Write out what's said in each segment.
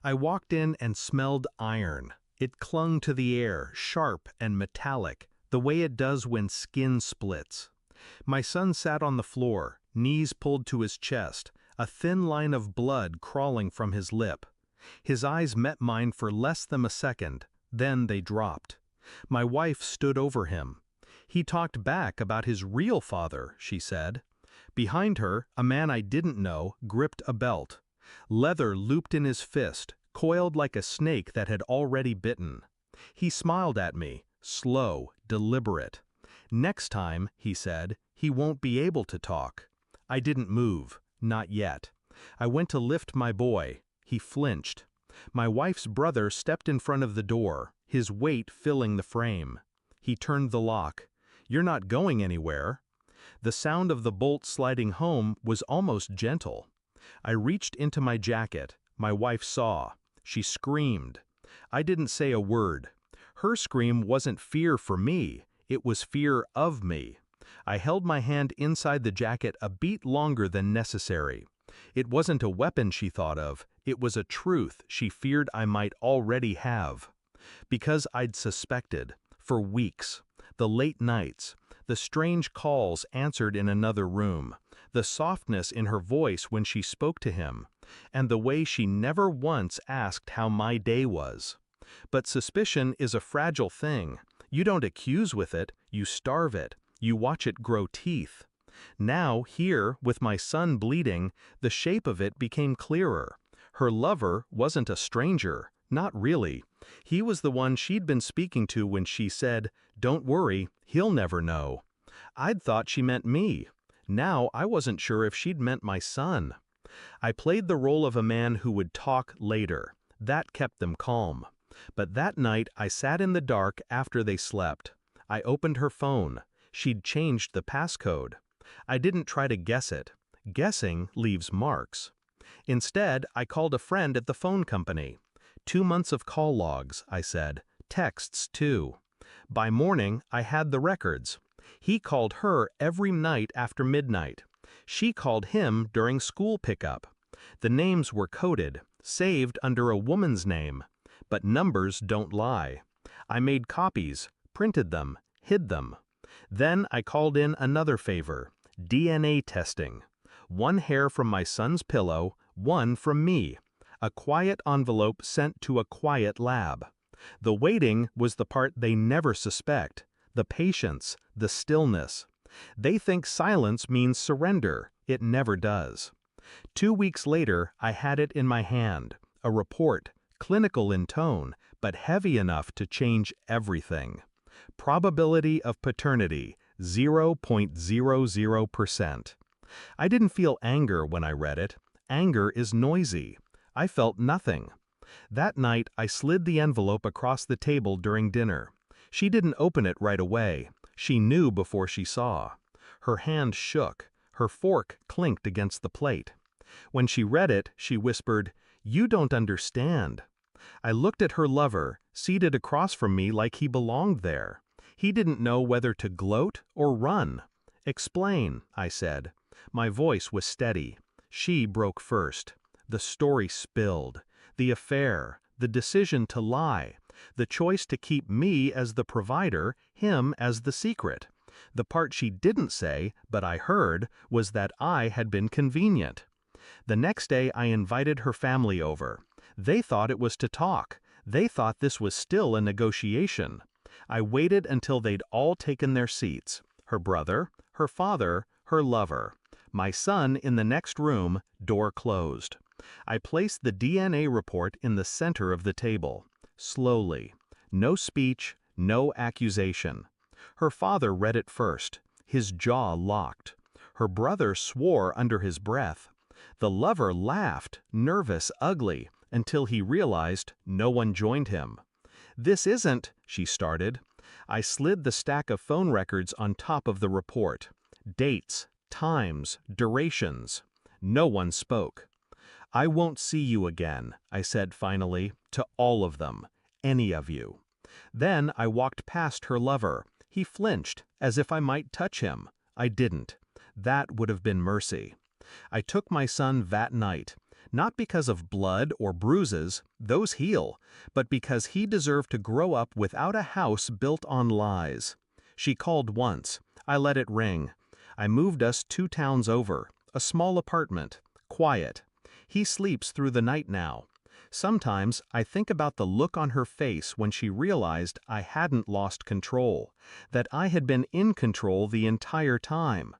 I walked in and smelled iron. It clung to the air, sharp and metallic, the way it does when skin splits. My son sat on the floor, knees pulled to his chest, a thin line of blood crawling from his lip. His eyes met mine for less than a second, then they dropped. My wife stood over him. He talked back about his real father, she said. Behind her, a man I didn't know gripped a belt. Leather looped in his fist, coiled like a snake that had already bitten. He smiled at me, slow, deliberate. Next time, he said, he won't be able to talk. I didn't move, not yet. I went to lift my boy. He flinched. My wife's brother stepped in front of the door, his weight filling the frame. He turned the lock. "You're not going anywhere." The sound of the bolt sliding home was almost gentle. I reached into my jacket. My wife saw. She screamed. I didn't say a word. Her scream wasn't fear for me, it was fear of me. I held my hand inside the jacket a beat longer than necessary. It wasn't a weapon she thought of, it was a truth she feared I might already have. Because I'd suspected, for weeks. The late nights, the strange calls answered in another room, the softness in her voice when she spoke to him, and the way she never once asked how my day was. But suspicion is a fragile thing. You don't accuse with it, you starve it, you watch it grow teeth. Now, here, with my son bleeding, the shape of it became clearer. Her lover wasn't a stranger, not really. He was the one she'd been speaking to when she said, "Don't worry, he'll never know." I'd thought she meant me. Now I wasn't sure if she'd meant my son. I played the role of a man who would talk later. That kept them calm. But that night I sat in the dark after they slept. I opened her phone. She'd changed the passcode. I didn't try to guess it. Guessing leaves marks. Instead, I called a friend at the phone company. 2 months of call logs, I said. Texts, too. By morning, I had the records. He called her every night after midnight. She called him during school pickup. The names were coded, saved under a woman's name. But numbers don't lie. I made copies, printed them, hid them. Then I called in another favor, DNA testing. 1 hair from my son's pillow, 1 from me. A quiet envelope sent to a quiet lab. The waiting was the part they never suspect, the patience, the stillness. They think silence means surrender. It never does. 2 weeks later, I had it in my hand, a report, clinical in tone, but heavy enough to change everything. Probability of paternity, 0.00%. I didn't feel anger when I read it. Anger is noisy. I felt nothing. That night, I slid the envelope across the table during dinner. She didn't open it right away. She knew before she saw. Her hand shook. Her fork clinked against the plate. When she read it, she whispered, "You don't understand." I looked at her lover, seated across from me like he belonged there. He didn't know whether to gloat or run. "Explain," I said. My voice was steady. She broke first. The story spilled. The affair, the decision to lie, the choice to keep me as the provider, him as the secret. The part she didn't say, but I heard, was that I had been convenient. The next day I invited her family over. They thought it was to talk. They thought this was still a negotiation. I waited until they'd all taken their seats. Her brother, her father, her lover. My son in the next room, door closed. I placed the DNA report in the center of the table. Slowly. No speech, no accusation. Her father read it first. His jaw locked. Her brother swore under his breath. The lover laughed, nervous, ugly, until he realized no one joined him. "This isn't," she started. I slid the stack of phone records on top of the report. Dates, times, durations. No one spoke. "I won't see you again," I said finally, to all of them, any of you. Then I walked past her lover. He flinched, as if I might touch him. I didn't. That would have been mercy. I took my son that night. Not because of blood or bruises, those heal, but because he deserved to grow up without a house built on lies. She called once. I let it ring. I moved us 2 towns over, a small apartment, quiet. He sleeps through the night now. Sometimes I think about the look on her face when she realized I hadn't lost control, that I had been in control the entire time,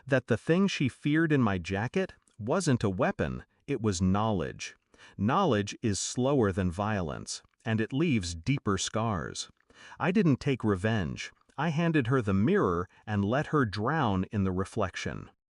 that the thing she feared in my jacket wasn't a weapon, it was knowledge. Knowledge is slower than violence, and it leaves deeper scars. I didn't take revenge. I handed her the mirror and let her drown in the reflection.